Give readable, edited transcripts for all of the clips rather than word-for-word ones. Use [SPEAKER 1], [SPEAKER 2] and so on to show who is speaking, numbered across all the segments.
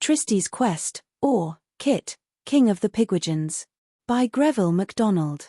[SPEAKER 1] Trystie's Quest, or Kit, King of the Pigwidgeons. By Greville MacDonald.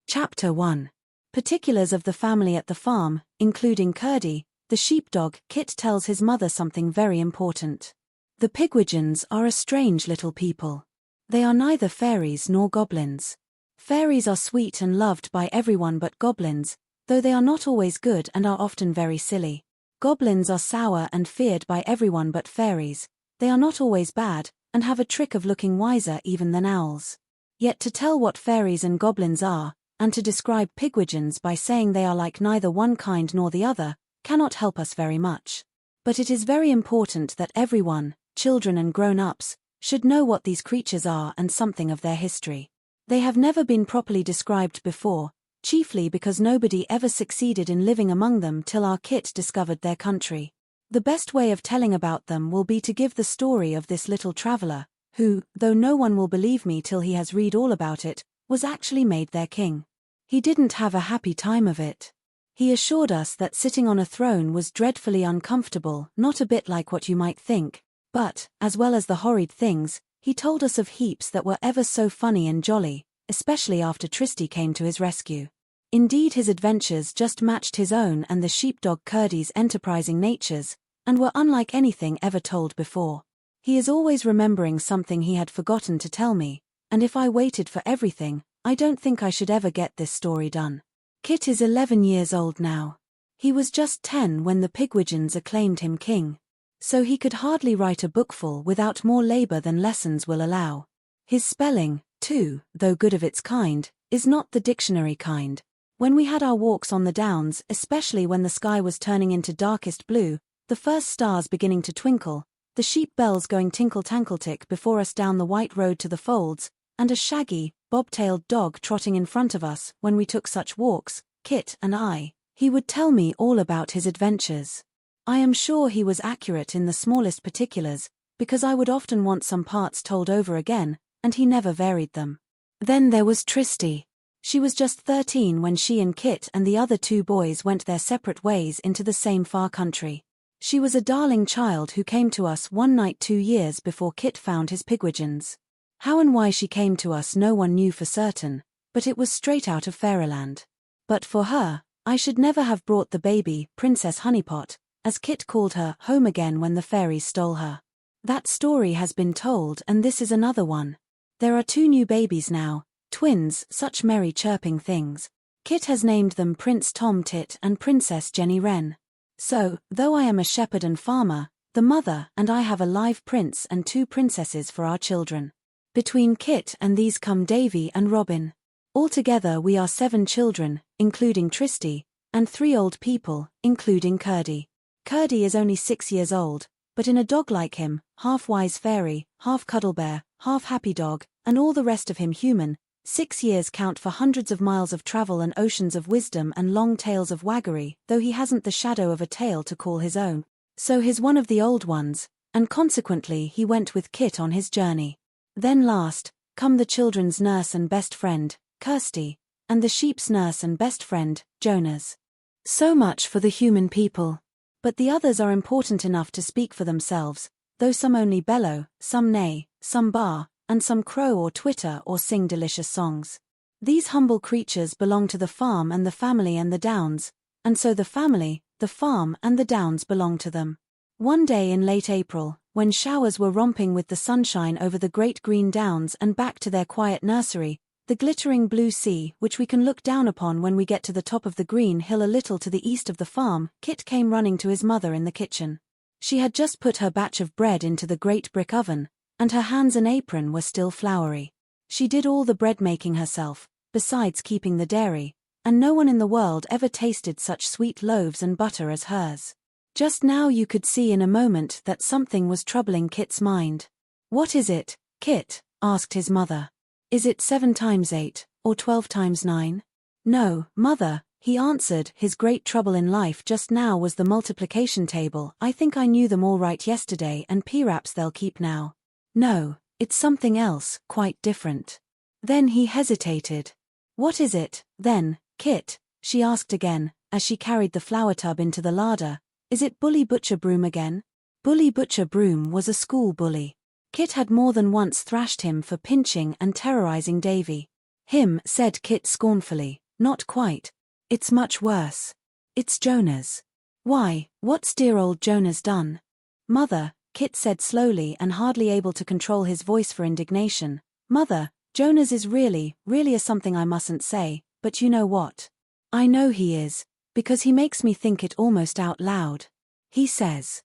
[SPEAKER 1] Chapter 1. Particulars of the family at the farm, including Curdie, the sheepdog. Kit tells his mother something very important. The Pigwidgeons are a strange little people. They are neither fairies nor goblins. Fairies are sweet and loved by everyone but goblins, though they are not always good and are often very silly. Goblins are sour and feared by everyone but fairies. They are not always bad, and have a trick of looking wiser even than owls. Yet to tell what fairies and goblins are, and to describe Pigwidgeons by saying they are like neither one kind nor the other, cannot help us very much. But it is very important that everyone, children and grown-ups, should know what these creatures are and something of their history. They have never been properly described before, chiefly because nobody ever succeeded in living among them till our Kit discovered their country. The best way of telling about them will be to give the story of this little traveller, who, though no one will believe me till he has read all about it, was actually made their king. He didn't have a happy time of it. He assured us that sitting on a throne was dreadfully uncomfortable, not a bit like what you might think, but, as well as the horrid things, he told us of heaps that were ever so funny and jolly, especially after Trystie came to his rescue. Indeed, his adventures just matched his own and the sheepdog Curdie's enterprising natures, and were unlike anything ever told before. He is always remembering something he had forgotten to tell me, and if I waited for everything, I don't think I should ever get this story done. Kit is 11 years old now. He was just 10 when the Pigwidgeons acclaimed him king. So he could hardly write a bookful without more labor than lessons will allow. His spelling, too, though good of its kind, is not the dictionary kind. When we had our walks on the downs, especially when the sky was turning into darkest blue, the first stars beginning to twinkle, the sheep bells going tinkle-tankle-tick before us down the white road to the folds, and a shaggy, bob-tailed dog trotting in front of us when we took such walks, Kit and I, he would tell me all about his adventures. I am sure he was accurate in the smallest particulars, because I would often want some parts told over again, and he never varied them. Then there was Trystie. She was just 13 when she and Kit and the other 2 boys went their separate ways into the same far country. She was a darling child who came to us one night 2 years before Kit found his Pigwidgeons. How and why she came to us no one knew for certain, but it was straight out of Fairyland. But for her, I should never have brought the baby, Princess Honeypot, as Kit called her, home again when the fairies stole her. That story has been told, and this is another one. There are 2 new babies now, twins, such merry chirping things. Kit has named them Prince Tom Tit and Princess Jenny Wren. So, though I am a shepherd and farmer, the mother and I have a live prince and 2 princesses for our children. Between Kit and these come Davy and Robin. Altogether we are 7 children, including Trystie, and 3 old people, including Curdie. Curdie is only 6 years old, but in a dog like him, half wise fairy, half cuddlebear, half happy dog, and all the rest of him human, 6 years count for hundreds of miles of travel and oceans of wisdom and long tales of waggery, though he hasn't the shadow of a tail to call his own. So he's one of the old ones, and consequently he went with Kit on his journey. Then last, come the children's nurse and best friend, Kirsty, and the sheep's nurse and best friend, Jonas. So much for the human people. But the others are important enough to speak for themselves, though some only bellow, some neigh, some bar, and some crow or twitter or sing delicious songs. These humble creatures belong to the farm and the family and the downs, and so the family, the farm and the downs belong to them. One day in late April, when showers were romping with the sunshine over the great green downs and back to their quiet nursery, the glittering blue sea which we can look down upon when we get to the top of the green hill a little to the east of the farm, Kit came running to his mother in the kitchen. She had just put her batch of bread into the great brick oven, and her hands and apron were still floury. She did all the bread making herself, besides keeping the dairy, and no one in the world ever tasted such sweet loaves and butter as hers. Just now you could see in a moment that something was troubling Kit's mind. "What is it, Kit?" asked his mother. "Is it 7 times 8, or 12 times 9? "No, mother," he answered. His great trouble in life just now was the multiplication table. "I think I knew them all right yesterday and perhaps they'll keep now." "No, it's something else, quite different." Then he hesitated. "What is it, then, Kit?" she asked again, as she carried the flour tub into the larder. "Is it Bully Butcher Broom again?" Bully Butcher Broom was a school bully. Kit had more than once thrashed him for pinching and terrorizing Davy. Him, said Kit scornfully, not quite. It's much worse. It's Jonah's. Why, what's dear old Jonah's done? Mother, Kit said slowly and hardly able to control his voice for indignation. Mother, Jonah's is really a something I mustn't say, but you know what? I know he is, because he makes me think it almost out loud. He says,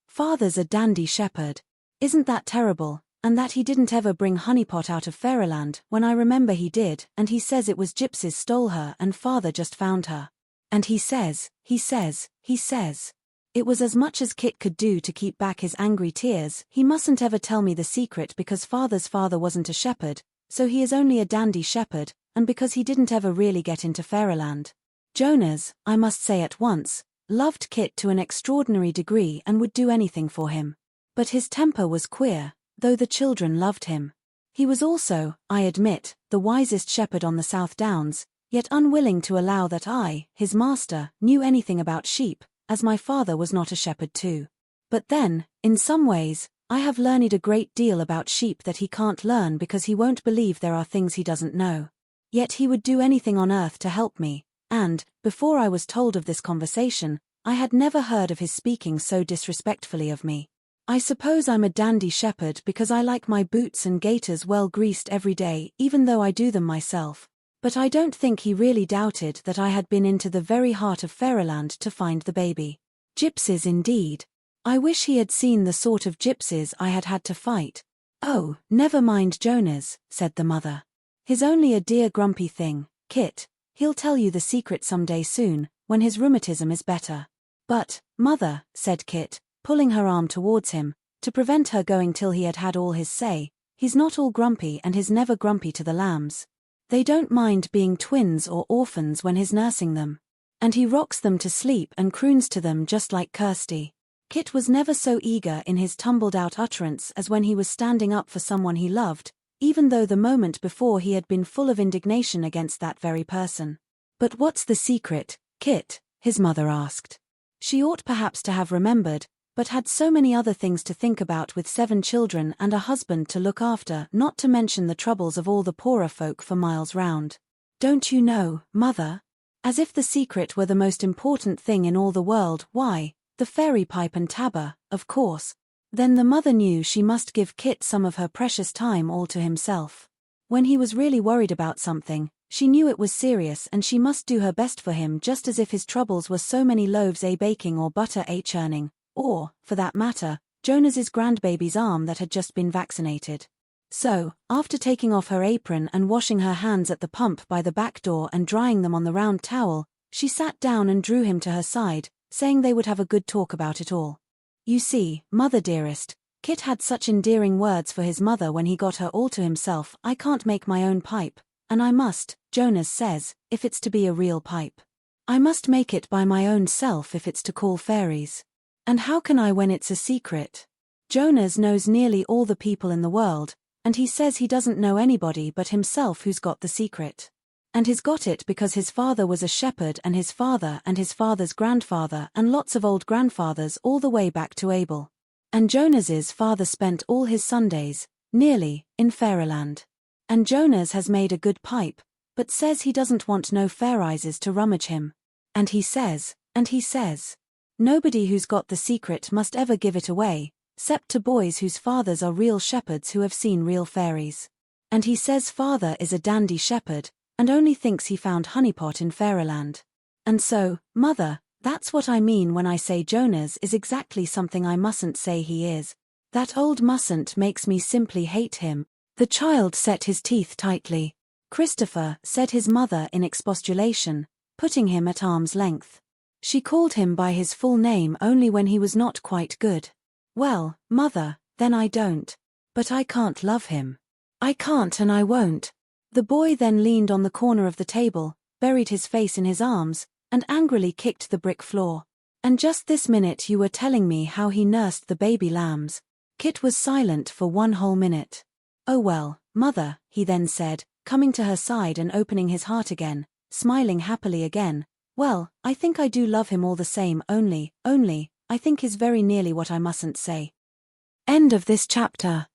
[SPEAKER 1] Father's a dandy shepherd. Isn't that terrible? And that he didn't ever bring Honeypot out of Fairyland, when I remember he did, and he says it was gypsies stole her and Father just found her. And he says, it was as much as Kit could do to keep back his angry tears. He mustn't ever tell me the secret because Father's father wasn't a shepherd, so he is only a dandy shepherd, and because he didn't ever really get into Fairyland. Jonah's, I must say at once, loved Kit to an extraordinary degree and would do anything for him. But his temper was queer, though the children loved him. He was also, I admit, the wisest shepherd on the South Downs, yet unwilling to allow that I, his master, knew anything about sheep, as my father was not a shepherd too. But then, in some ways, I have learned a great deal about sheep that he can't learn because he won't believe there are things he doesn't know. Yet he would do anything on earth to help me, and, before I was told of this conversation, I had never heard of his speaking so disrespectfully of me. I suppose I'm a dandy shepherd because I like my boots and gaiters well greased every day, even though I do them myself. But I don't think he really doubted that I had been into the very heart of Fairyland to find the baby. Gypsies indeed. I wish he had seen the sort of gypsies I had had to fight. Oh, never mind Jonah's, said the mother. He's only a dear grumpy thing, Kit. He'll tell you the secret some day soon, when his rheumatism is better. But, mother, said Kit, pulling her arm towards him, to prevent her going till he had had all his say, he's not all grumpy and he's never grumpy to the lambs. They don't mind being twins or orphans when he's nursing them. And he rocks them to sleep and croons to them just like Trystie. Kit was never so eager in his tumbled-out utterance as when he was standing up for someone he loved, even though the moment before he had been full of indignation against that very person. But what's the secret, Kit? His mother asked. She ought perhaps to have remembered, but had so many other things to think about with 7 children and a husband to look after, not to mention the troubles of all the poorer folk for miles round. Don't you know, mother? As if the secret were the most important thing in all the world. Why, the fairy pipe and tabor, of course. Then the mother knew she must give Kit some of her precious time all to himself. When he was really worried about something, she knew it was serious and she must do her best for him, just as if his troubles were so many loaves a baking or butter a churning. Or, for that matter, Jonah's grandbaby's arm that had just been vaccinated. So, after taking off her apron and washing her hands at the pump by the back door and drying them on the round towel, she sat down and drew him to her side, saying they would have a good talk about it all. You see, mother dearest, Kit had such endearing words for his mother when he got her all to himself. I can't make my own pipe, and I must, Jonas says, if it's to be a real pipe. I must make it by my own self if it's to call fairies. And how can I when it's a secret? Jonas knows nearly all the people in the world, and he says he doesn't know anybody but himself who's got the secret. And he's got it because his father was a shepherd and his father's grandfather and lots of old grandfathers all the way back to Abel. And Jonas's father spent all his Sundays, nearly, in Fairyland. And Jonas has made a good pipe, but says he doesn't want no fairies to rummage him. And he says, nobody who's got the secret must ever give it away, 'cept to boys whose fathers are real shepherds who have seen real fairies. And he says father is a dandy shepherd, and only thinks he found Honeypot in Fairyland. And so, mother, that's what I mean when I say Jonas is exactly something I mustn't say he is. That old mustn't makes me simply hate him. The child set his teeth tightly. Christopher, said his mother in expostulation, putting him at arm's length. She called him by his full name only when he was not quite good. Well, mother, then I don't. But I can't love him. I can't and I won't. The boy then leaned on the corner of the table, buried his face in his arms, and angrily kicked the brick floor. And just this minute you were telling me how he nursed the baby lambs. Kit was silent for 1 whole minute. Oh well, mother, he then said, coming to her side and opening his heart again, smiling happily again. Well, I think I do love him all the same, only, I think is very nearly what I mustn't say. End of this chapter.